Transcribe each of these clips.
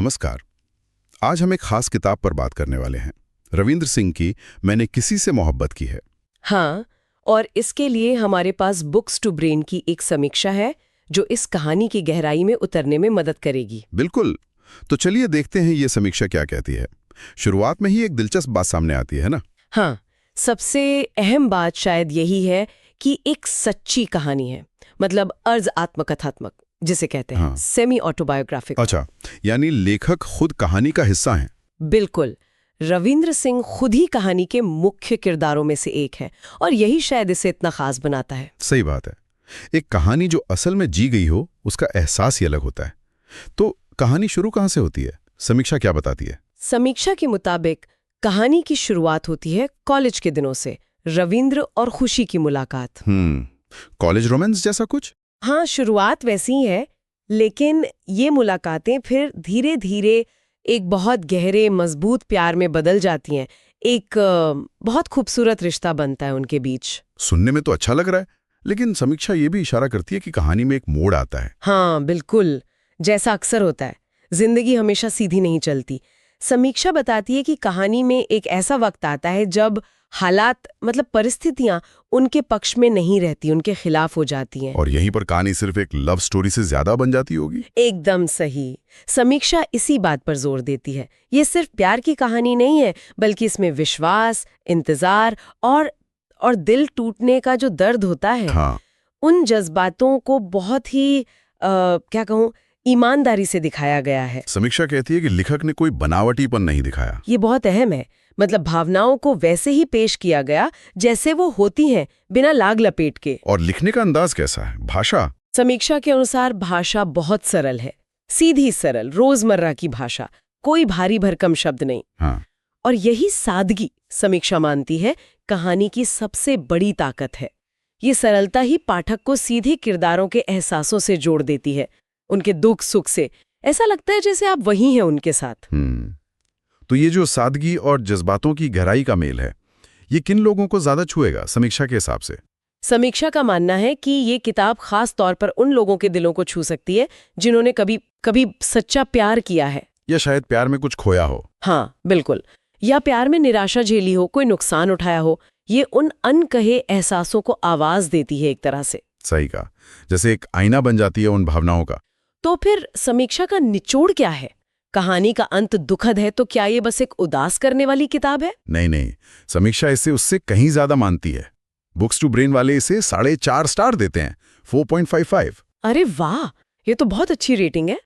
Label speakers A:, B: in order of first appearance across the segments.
A: नमस्कार। आज हम एक खास किताब पर बात करने वाले हैं। रविंद्र सिंह की मैंने किसी से मोहब्बत की है।
B: हाँ, और इसके लिए हमारे पास बुक्स टू ब्रेन की एक समीक्षा है जो इस कहानी की गहराई में उतरने में मदद करेगी।
A: बिल्कुल। तो चलिए देखते हैं ये समीक्षा क्या कहती है। शुरुआत में ही एक दिलचस्प बात सामने आती है ना।
B: हाँ, सबसे अहम बात शायद यही है कि एक सच्ची कहानी है, मतलब अर्ज आत्मकथात्मक जिसे कहते हैं,
A: हाँ।
B: सेमी ऑटोबायोग्राफिक।
A: अच्छा, यानी लेखक खुद कहानी का हिस्सा है।
B: बिल्कुल। रविंद्र सिंह खुद ही कहानी के मुख्य किरदारों में से एक है और यही शायद इसे इतना खास बनाता है।
A: सही बात है। एक कहानी जो असल में जी गई हो उसका एहसास ही अलग होता है। तो कहानी शुरू कहाँ से होती है? समीक्षा क्या बताती है?
B: समीक्षा के मुताबिक कहानी की शुरुआत होती है कॉलेज के दिनों से, रविंद्र और खुशी की मुलाकात।
A: कॉलेज रोमांस जैसा कुछ?
B: हाँ, शुरुआत वैसी ही है, लेकिन ये मुलाकातें फिर धीरे धीरे एक बहुत गहरे मजबूत प्यार में बदल जाती हैं। एक बहुत खूबसूरत रिश्ता बनता है उनके बीच।
A: सुनने में तो अच्छा लग रहा है, लेकिन समीक्षा ये भी इशारा करती है कि कहानी में एक मोड़ आता है।
B: हाँ, बिल्कुल। जैसा अक्सर होता है, जिंदगी हमेशा सीधी नहीं चलती। समीक्षा बताती है कि कहानी में एक ऐसा वक्त आता है जब हालात, मतलब परिस्थितियां उनके पक्ष में नहीं रहती, उनके खिलाफ हो जाती हैं।
A: और यहीं पर कहानी सिर्फ एक लव स्टोरी से ज्यादा बन जाती होगी।
B: एकदम सही। समीक्षा इसी बात पर जोर देती है। ये सिर्फ प्यार की कहानी नहीं है, बल्कि इसमें विश्वास, इंतजार और दिल टूटने का जो दर्द होता है,
A: हाँ।
B: उन जज्बातों को बहुत ही क्या कहूँ, ईमानदारी से दिखाया गया है।
A: समीक्षा कहती है कि लेखक ने कोई बनावटीपन नहीं दिखाया।
B: ये बहुत अहम है। मतलब भावनाओं को वैसे ही पेश किया गया जैसे वो होती हैं, बिना लाग लपेट के।
A: और लिखने का अंदाज कैसा है? भाषा?
B: समीक्षा के अनुसार भाषा बहुत सरल है, सीधी सरल, रोजमर्रा की भाषा, कोई भारी भरकम शब्द नहीं।
A: हाँ।
B: और यही सादगी, समीक्षा मानती है, कहानी की सबसे बड़ी ताकत है। ये सरलता ही पाठक को सीधे किरदारों के एहसासों से जोड़ देती है, उनके दुख सुख से। ऐसा लगता है जैसे आप वही हैं उनके साथ।
A: तो ये जो सादगी और जज्बातों की गहराई का मेल है, ये किन लोगों को ज्यादा छुएगा समीक्षा के हिसाब से?
B: समीक्षा का मानना है कि ये किताब खास तौर पर उन लोगों के दिलों को छू सकती है जिन्होंने कभी कभी सच्चा प्यार किया है,
A: या शायद प्यार में कुछ खोया हो।
B: हाँ बिल्कुल, या प्यार में निराशा झेली हो, कोई नुकसान उठाया हो। ये उन अनकहे एहसासों को आवाज देती है एक तरह से।
A: सही कहा, जैसे एक आईना बन जाती है उन भावनाओं का।
B: तो फिर समीक्षा का निचोड़ क्या है? कहानी का अंत दुखद है तो क्या ये बस एक उदास करने वाली किताब है?
A: नहीं नहीं, समीक्षा इसे उससे कहीं ज्यादा मानती है। बुक्स टू ब्रेन वाले इसे 4.5 स्टार देते हैं, 4.55।
B: अरे वाह, ये तो बहुत अच्छी रेटिंग है।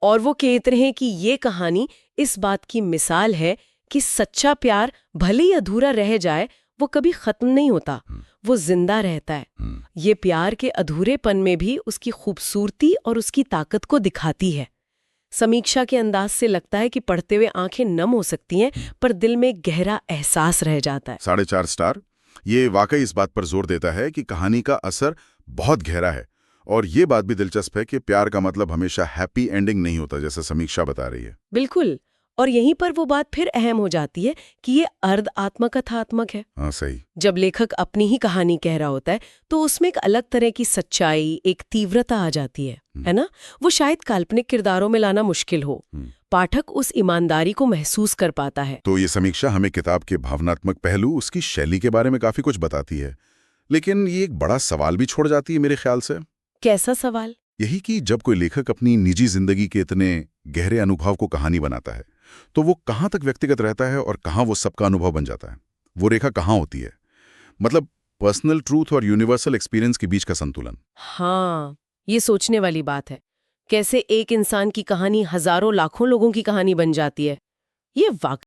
B: और वो कहते हैं कि ये कहानी इस बात की मिसाल है कि सच्चा प्यार भले ही अधूरा रह जाए, वो कभी खत्म नहीं होता, वो जिंदा रहता है। ये प्यार के अधूरेपन में भी उसकी खूबसूरती और उसकी ताकत को दिखाती है। समीक्षा के अंदाज से लगता है कि पढ़ते हुए आंखें नम हो सकती हैं, पर दिल में गहरा एहसास रह जाता है।
A: 4.5 स्टार ये वाकई इस बात पर जोर देता है कि कहानी का असर बहुत गहरा है। और ये बात भी दिलचस्प है कि प्यार का मतलब हमेशा हैप्पी एंडिंग नहीं होता, जैसे समीक्षा बता रही है।
B: बिल्कुल। और यहीं पर वो बात फिर अहम हो जाती है कि ये अर्ध आत्मकथात्मक है।
A: हाँ सही।
B: जब लेखक अपनी ही कहानी कह रहा होता है तो उसमें एक अलग तरह की सच्चाई, एक तीव्रता आ जाती है ना? वो शायद काल्पनिक किरदारों में लाना मुश्किल हो। पाठक उस ईमानदारी को महसूस कर पाता है।
A: तो ये समीक्षा हमें किताब के भावनात्मक पहलू, उसकी शैली के बारे में काफी कुछ बताती है, लेकिन ये एक बड़ा सवाल भी छोड़ जाती है मेरे ख्याल से।
B: कैसा सवाल?
A: यही कि जब कोई लेखक अपनी निजी जिंदगी के इतने गहरे अनुभव को कहानी बनाता है, तो वो कहाँ तक व्यक्तिगत रहता है और कहाँ वो सबका अनुभव बन जाता है? वो रेखा कहाँ होती है? मतलब पर्सनल ट्रूथ और यूनिवर्सल एक्सपीरियंस के बीच का संतुलन।
B: हाँ, ये सोचने वाली बात है। कैसे एक इंसान की कहानी हजारों लाखों लोगों की कहानी बन जाती है? ये वाकई